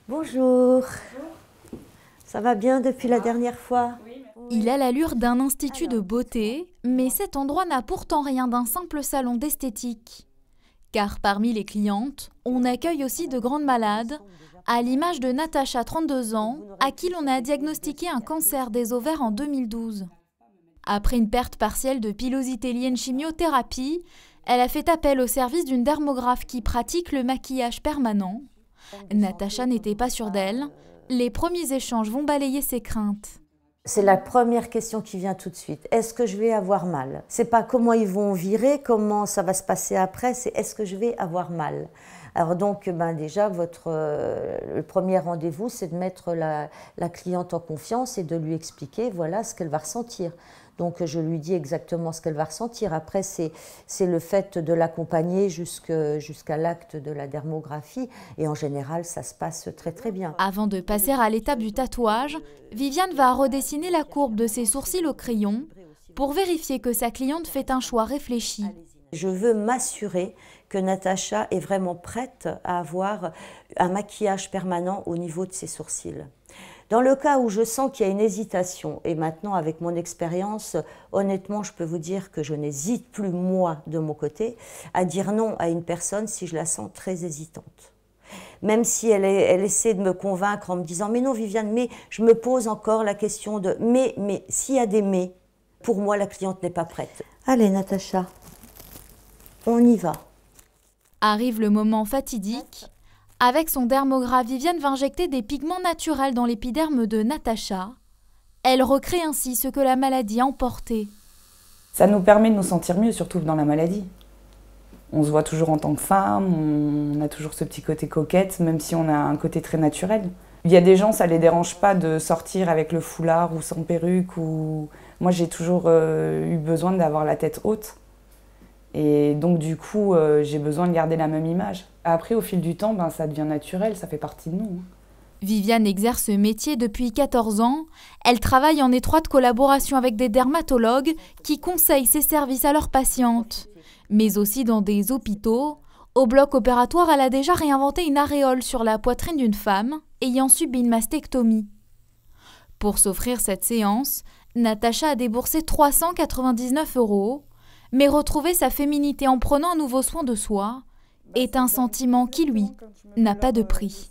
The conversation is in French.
Bonjour. Ça va bien depuis la dernière fois? Il a l'allure d'un institut de beauté, mais cet endroit n'a pourtant rien d'un simple salon d'esthétique. Car parmi les clientes, on accueille aussi de grandes malades, à l'image de Natacha, 32 ans, à qui l'on a diagnostiqué un cancer des ovaires en 2012. Après une perte partielle de pilosité liée à une chimiothérapie, elle a fait appel au service d'une dermographe qui pratique le maquillage permanent. Natacha n'était pas sûre d'elle. Les premiers échanges vont balayer ses craintes. C'est la première question qui vient tout de suite. Est-ce que je vais avoir mal? C'est pas comment ils vont virer, comment ça va se passer après, c'est est-ce que je vais avoir mal? Alors donc, déjà, le premier rendez-vous, c'est de mettre la cliente en confiance et de lui expliquer, voilà, ce qu'elle va ressentir. Donc, je lui dis exactement ce qu'elle va ressentir. Après, c'est le fait de l'accompagner jusqu'à l'acte de la dermographie. Et en général, ça se passe très, très bien. Avant de passer à l'étape du tatouage, Viviane va redessiner la courbe de ses sourcils au crayon pour vérifier que sa cliente fait un choix réfléchi. Je veux m'assurer que Natacha est vraiment prête à avoir un maquillage permanent au niveau de ses sourcils. Dans le cas où je sens qu'il y a une hésitation, et maintenant avec mon expérience, honnêtement, je peux vous dire que je n'hésite plus, moi, de mon côté, à dire non à une personne si je la sens très hésitante. Même si elle essaie de me convaincre en me disant « mais non Viviane, mais je me pose encore la question de « mais s'il y a des « mais », pour moi la cliente n'est pas prête ». Allez Natacha, on y va. Arrive le moment fatidique. Avec son dermographe, Viviane va injecter des pigments naturels dans l'épiderme de Natacha. Elle recrée ainsi ce que la maladie a emporté. Ça nous permet de nous sentir mieux, surtout dans la maladie. On se voit toujours en tant que femme, on a toujours ce petit côté coquette, même si on a un côté très naturel. Il y a des gens, ça ne les dérange pas de sortir avec le foulard ou sans perruque. Moi, j'ai toujours eu besoin d'avoir la tête haute. Et donc, du coup, j'ai besoin de garder la même image. Après, au fil du temps, ça devient naturel, ça fait partie de nous. Viviane exerce ce métier depuis 14 ans. Elle travaille en étroite collaboration avec des dermatologues qui conseillent ses services à leurs patientes. Mais aussi dans des hôpitaux. Au bloc opératoire, elle a déjà réinventé une aréole sur la poitrine d'une femme ayant subi une mastectomie. Pour s'offrir cette séance, Natacha a déboursé 399 €. Mais retrouver sa féminité en prenant un nouveau soin de soi est un sentiment qui, lui, n'a pas de prix.